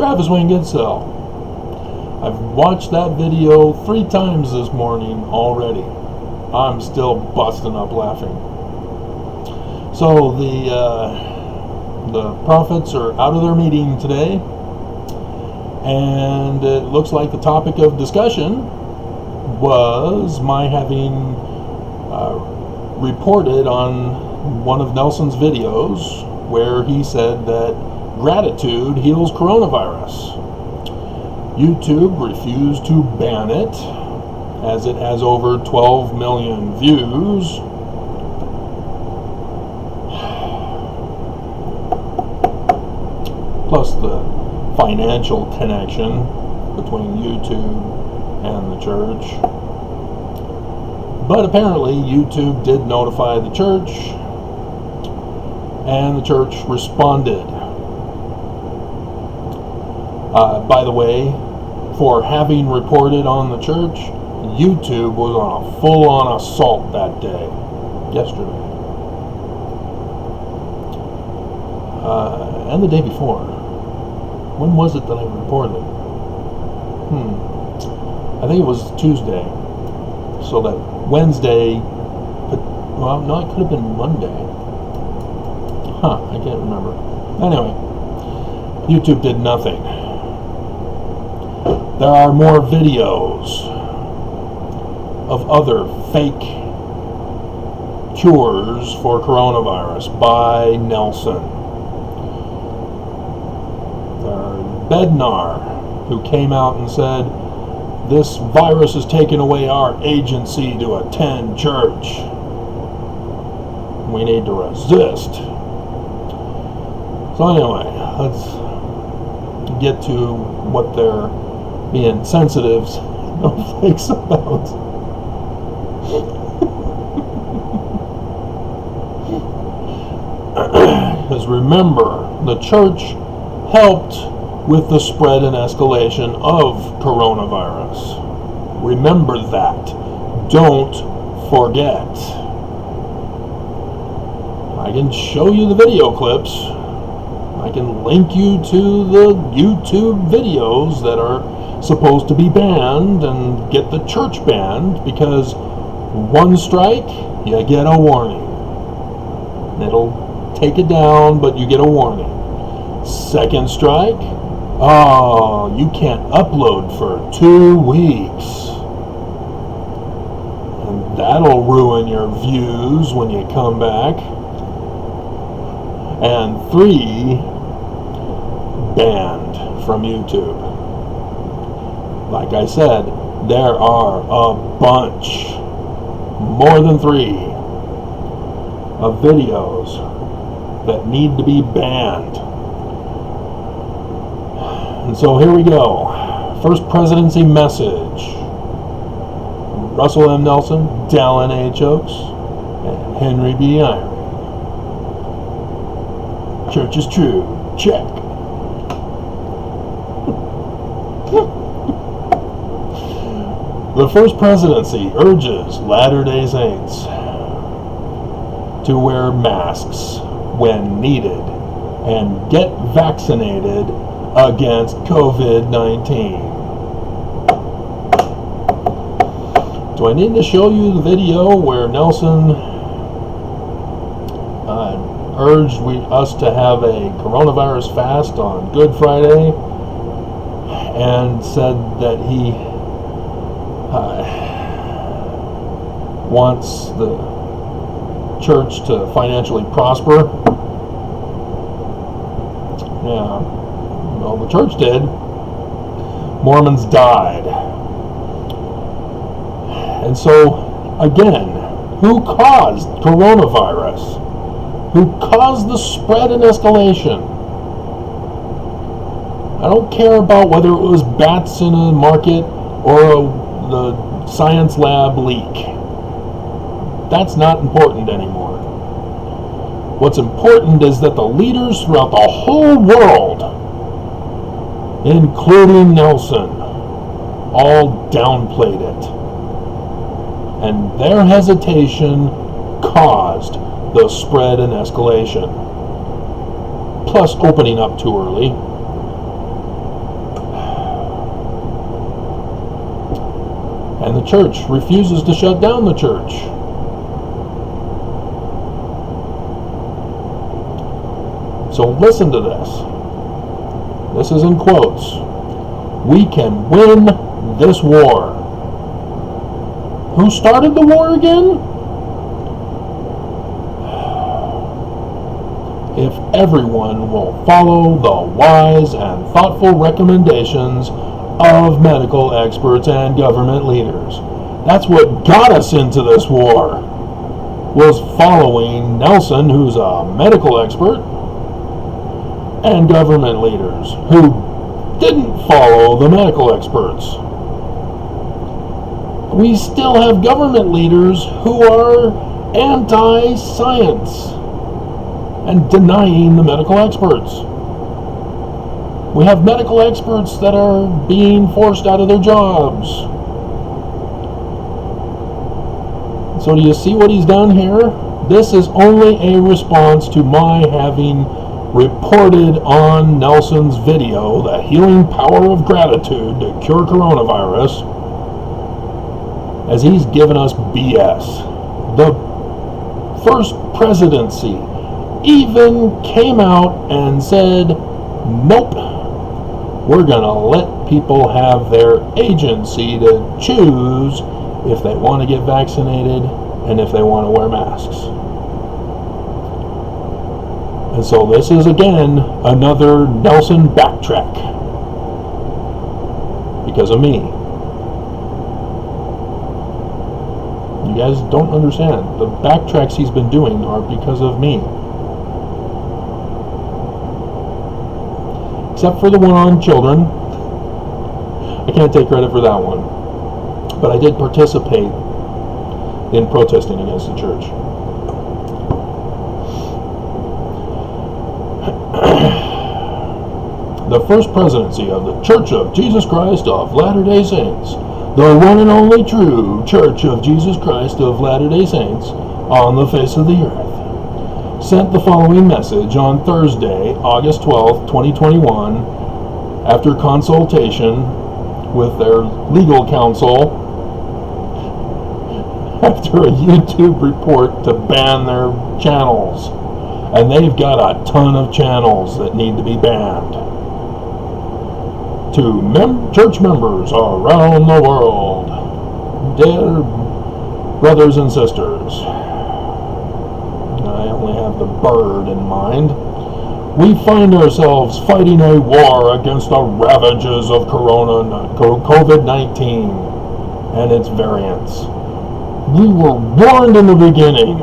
Travis Wayne Goodsell. I've watched that video 3 times this morning already. I'm still busting up laughing. So the prophets are out of their meeting today, and it looks like the topic of discussion was my having reported on one of Nelson's videos where he said that gratitude heals coronavirus. YouTube refused to ban it as it has over 12 million views. Plus the financial connection between YouTube and the church. But apparently YouTube did notify the church, and the church responded. By the way, for having reported on the church, YouTube was on a full-on assault that day, yesterday, and the day before. When was it that I reported? I think it was Tuesday. So that Wednesday, well, no, it could have been Monday. I can't remember. Anyway, YouTube did nothing. There are more videos of other fake cures for coronavirus by Nelson. Bednar, who came out and said, this virus is taking away our agency to attend church. We need to resist. So anyway, let's get to what they're being sensitive snowflakes about. Because remember, the church helped with the spread and escalation of coronavirus. Remember that. Don't forget. I can show you the video clips. I can link you to the YouTube videos that are supposed to be banned and get the church banned, because one strike, you get a warning. It'll take it down, but you get a warning. Second strike, oh, you can't upload for 2 weeks. And that'll ruin your views when you come back. And 3, banned from YouTube. Like I said, there are a bunch, more than 3, of videos that need to be banned. And so here we go. First presidency message. Russell M. Nelson, Dallin H. Oaks, and Henry B. Eyring. Church is true. Check. The First Presidency urges Latter-day Saints to wear masks when needed and get vaccinated against COVID-19. Do I need to show you the video where Nelson urged us to have a coronavirus fast on Good Friday and said that he wants the church to financially prosper? Yeah. Well, the church did. Mormons died. And so, again, who caused coronavirus? Who caused the spread and escalation? I don't care about whether it was bats in a market or the science lab leak. That's not important anymore. What's important is that the leaders throughout the whole world, including Nelson, all downplayed it. And their hesitation caused the spread and escalation. Plus opening up too early. And the church refuses to shut down the church. So listen to this. This is in quotes. We can win this war. Who started the war again? If everyone will follow the wise and thoughtful recommendations of medical experts and government leaders. That's what got us into this war, was following Nelson, who's a medical expert, and government leaders who didn't follow the medical experts. We still have government leaders who are anti-science and denying the medical experts. We have medical experts that are being forced out of their jobs. So do you see what he's done here? This is only a response to my having reported on Nelson's video, The Healing Power of Gratitude to Cure Coronavirus, as he's given us BS. The first presidency even came out and said, nope, we're going to let people have their agency to choose if they want to get vaccinated and if they want to wear masks. And so this is again another Nelson backtrack because of me. You guys don't understand. The backtracks he's been doing are because of me. Except for the one on children. I can't take credit for that one. But I did participate in protesting against the church. The first presidency of the Church of Jesus Christ of Latter-day Saints, the one and only true Church of Jesus Christ of Latter-day Saints on the face of the earth, sent the following message on Thursday, August 12th, 2021, after consultation with their legal counsel after a YouTube report to ban their channels. And they've got a ton of channels that need to be banned. To church members around the world, dear brothers and sisters, I only have the bird in mind. We find ourselves fighting a war against the ravages of COVID-19 and its variants. We were warned in the beginning.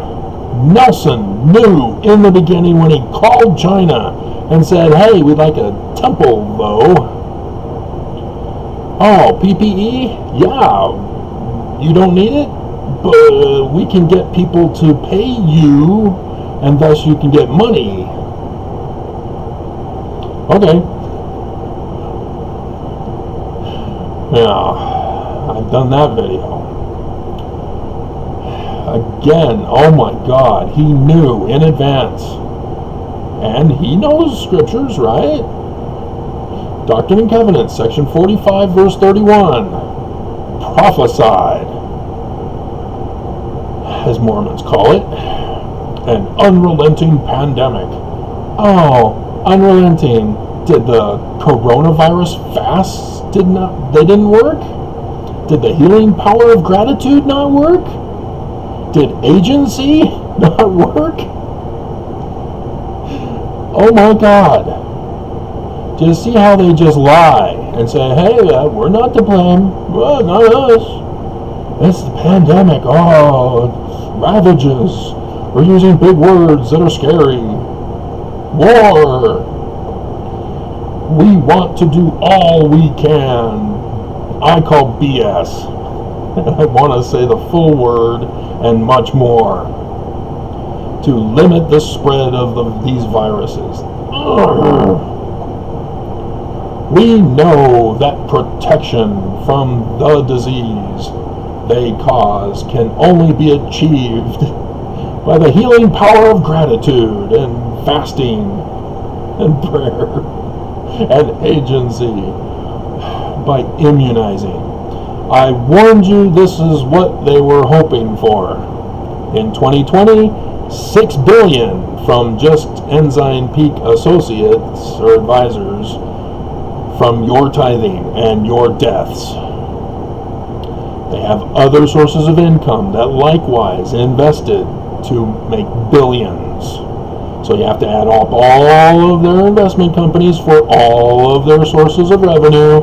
Nelson knew in the beginning when he called China and said, hey, we'd like a temple though. Oh, PPE? Yeah, you don't need it, but we can get people to pay you, and thus you can get money. Okay. Yeah, I've done that video. Again, oh my God, he knew in advance. And he knows scriptures, right? Doctrine and Covenants, section 45, verse 31. Prophesied, as Mormons call it, an unrelenting pandemic. Oh, unrelenting. Did the coronavirus fasts didn't work? Did the healing power of gratitude not work? Did agency not work? Oh my God. Do you see how they just lie and say, hey, we're not to blame. Well, not us. It's the pandemic. Oh, it's ravages. We're using big words that are scary. War. We want to do all we can. I call BS. I want to say the full word and much more to limit the spread of these viruses. We know that protection from the disease they cause can only be achieved by the healing power of gratitude and fasting and prayer and agency, by immunizing. I warned you this is what they were hoping for. In 2020, $6 billion from just Ensign Peak associates or advisors from your tithing and your deaths. They have other sources of income that likewise invested to make billions. So you have to add up all of their investment companies for all of their sources of revenue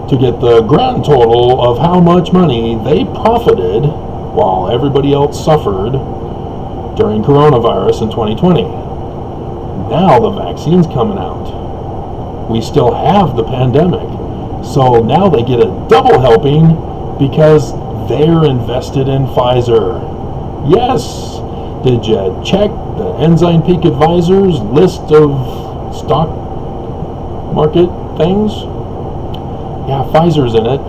to get the grand total of how much money they profited while everybody else suffered during coronavirus in 2020. Now the vaccine's coming out. We still have the pandemic. So now they get a double helping because they're invested in Pfizer. Yes! Did you check the Ensign Peak Advisors list of stock market things? Yeah, Pfizer's in it.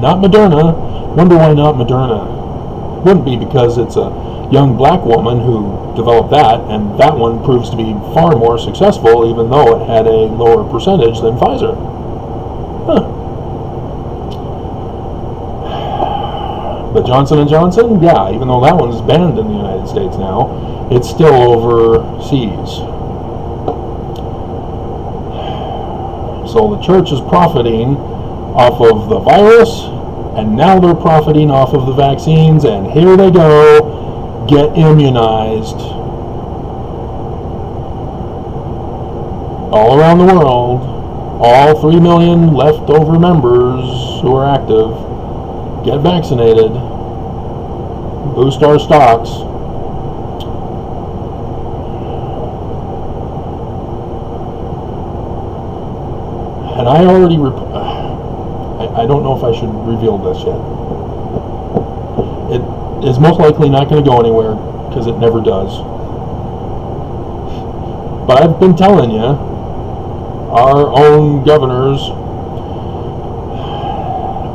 Not Moderna. Wonder why not Moderna? Wouldn't be because it's a young black woman who developed that, and that one proves to be far more successful even though it had a lower percentage than Pfizer. Huh. But Johnson & Johnson, yeah, even though that one's banned in the United States now, it's still overseas. So the church is profiting off of the virus, and now they're profiting off of the vaccines, and here they go, get immunized. All around the world, all 3 million leftover members who are active, get vaccinated, boost our stocks. And I already, I don't know if I should reveal this yet. It is most likely not going to go anywhere because it never does. But I've been telling you, our own governors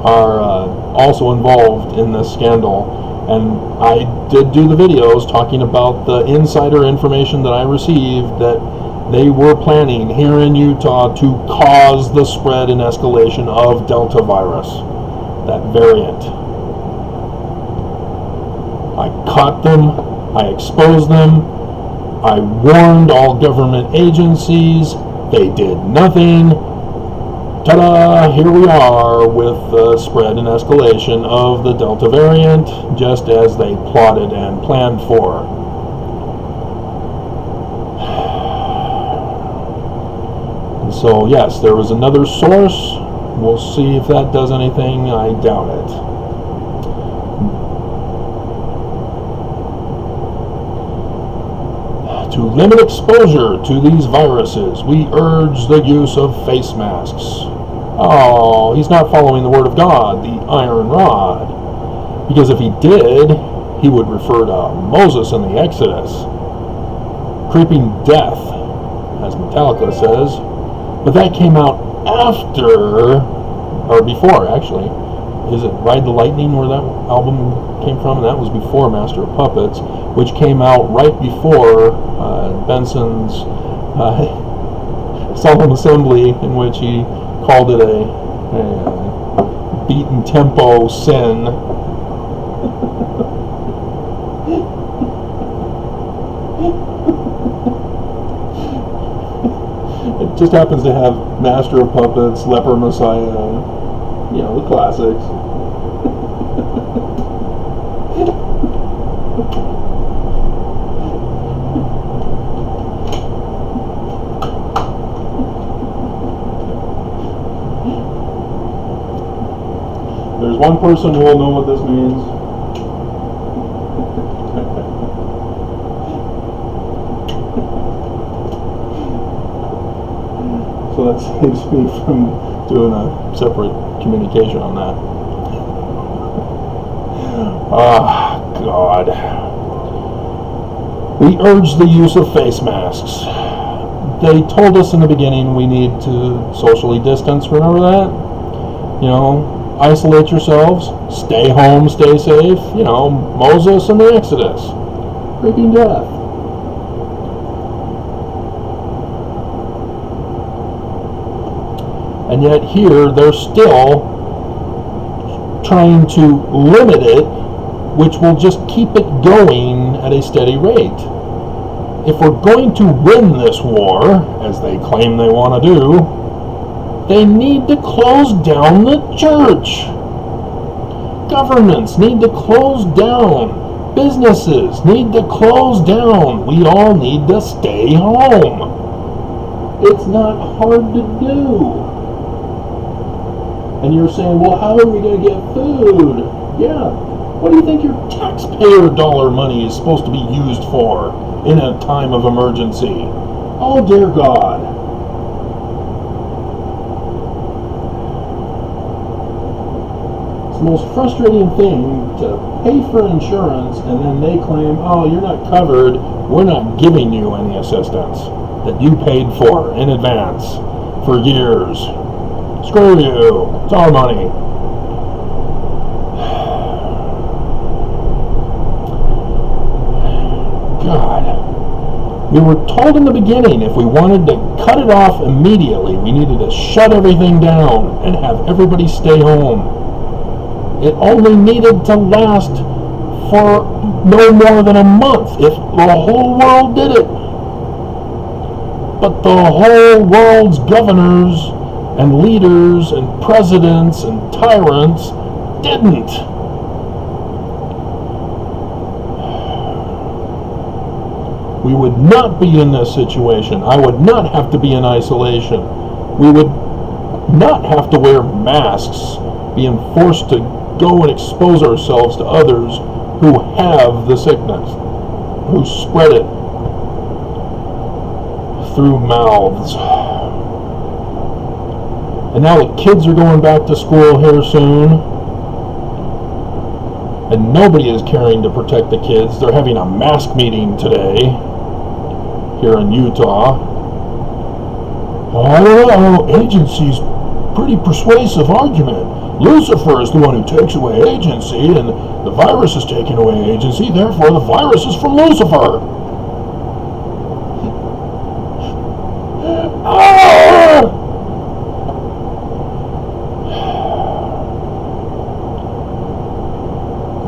are also involved in this scandal, and I did do the videos talking about the insider information that I received that they were planning here in Utah to cause the spread and escalation of Delta virus, that variant. I caught them, I exposed them, I warned all government agencies, they did nothing. Ta-da! Here we are with the spread and escalation of the Delta variant, just as they plotted and planned for. And so, yes, there was another source. We'll see if that does anything. I doubt it. To limit exposure to these viruses, we urge the use of face masks. Oh, he's not following the word of God, the iron rod. Because if he did, he would refer to Moses in the Exodus. Creeping death, as Metallica says. But that came out after, or before actually. Is it Ride the Lightning where that album came from? And that was before Master of Puppets, which came out right before Benson's solemn assembly, in which he called it a beaten tempo sin. It just happens to have Master of Puppets, Leper Messiah, you know, the classics. There's one person who will know what this means. So that saves me from doing a separate communication on that. Ah, God. We urge the use of face masks. They told us in the beginning we need to socially distance. Remember that? You know, isolate yourselves, stay home, stay safe. You know, Moses and the Exodus. Creeping death. And yet here they're still trying to limit it, which will just keep it going at a steady rate. If we're going to win this war, as they claim they want to do, they need to close down the church. Governments need to close down. Businesses need to close down. We all need to stay home. It's not hard to do. And you're saying, well, how are we going to get food? Yeah. What do you think your taxpayer dollar money is supposed to be used for in a time of emergency? Oh, dear God. It's the most frustrating thing to pay for insurance and then they claim, oh, you're not covered. We're not giving you any assistance that you paid for in advance for years. Screw you. It's our money. God. We were told in the beginning if we wanted to cut it off immediately, we needed to shut everything down and have everybody stay home. It only needed to last for no more than a month if the whole world did it. But the whole world's governors and leaders and presidents and tyrants didn't. We would not be in this situation. I would not have to be in isolation. We would not have to wear masks, being forced to go and expose ourselves to others who have the sickness, who spread it through mouths. And now the kids are going back to school here soon, and nobody is caring to protect the kids. They're having a mask meeting today here in Utah. I don't know, agency's pretty persuasive argument. Lucifer is the one who takes away agency, and the virus is taking away agency, therefore the virus is from Lucifer.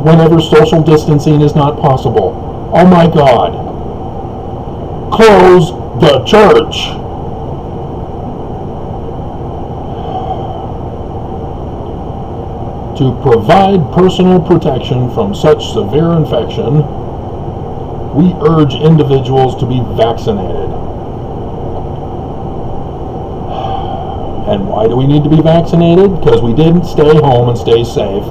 Whenever social distancing is not possible. Oh my God. Close the church. To provide personal protection from such severe infection, we urge individuals to be vaccinated. And why do we need to be vaccinated? Because we didn't stay home and stay safe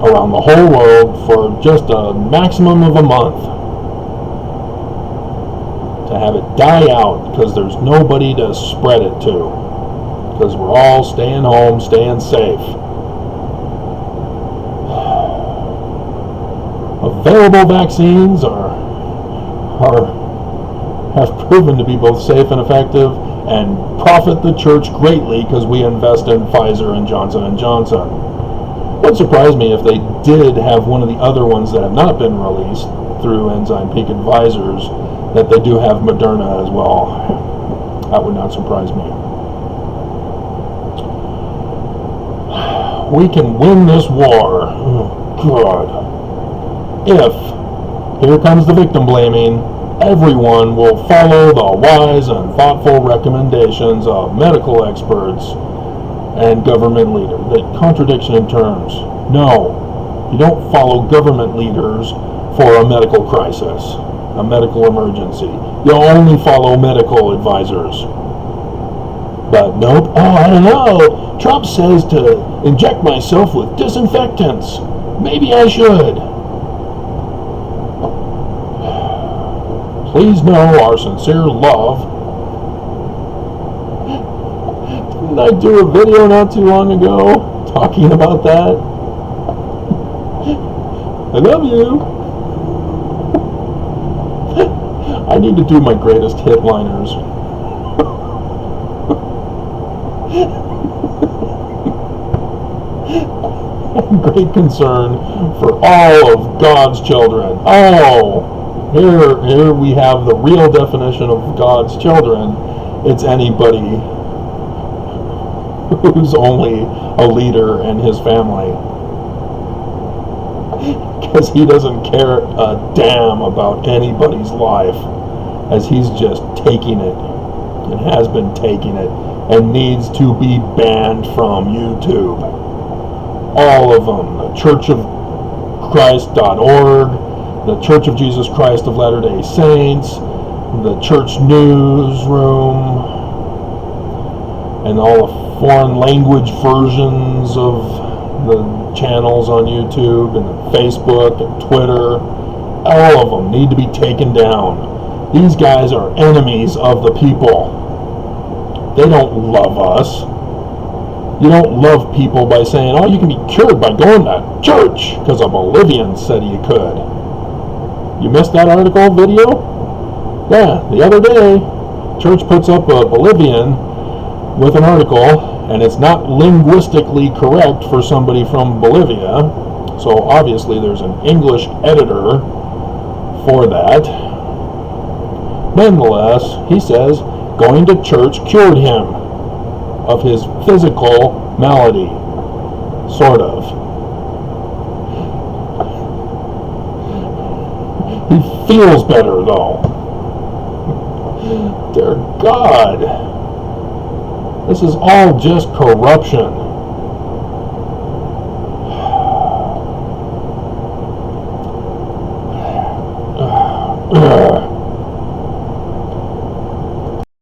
around the whole world for just a maximum of a month. To have it die out because there's nobody to spread it to. Because we're all staying home, staying safe. Available vaccines have proven to be both safe and effective and profit the church greatly because we invest in Pfizer and Johnson & Johnson. It would surprise me if they did have one of the other ones that have not been released through Enzyme Peak Advisors, that they do have Moderna as well. That would not surprise me. We can win this war. Oh, God. If, here comes the victim blaming, everyone will follow the wise and thoughtful recommendations of medical experts and government leaders. That contradiction in terms. No, you don't follow government leaders for a medical crisis, a medical emergency. You only follow medical advisors. But nope, oh, I don't know. Trump says to inject myself with disinfectants. Maybe I should. Please know our sincere love. Didn't I do a video not too long ago talking about that? I love you. I need to do my greatest hit liners. Great concern for all of God's children. Oh! Here we have the real definition of God's children. It's anybody who's only a leader and his family. because he doesn't care a damn about anybody's life, as he's just taking it and has been taking it and needs to be banned from YouTube. All of them. The churchofchrist.org, the Church of Jesus Christ of Latter-day Saints, the church newsroom, and all the foreign language versions of the channels on YouTube and Facebook and Twitter. All of them need to be taken down. These guys are enemies of the people. They don't love us. You don't love people by saying, oh, you can be cured by going to church because a Bolivian said you could. You missed that article video? Yeah, the other day, church puts up a Bolivian with an article, and it's not linguistically correct for somebody from Bolivia, so obviously there's an English editor for that. Nonetheless, he says going to church cured him of his physical malady, sort of. He feels better, though. Dear God. This is all just corruption.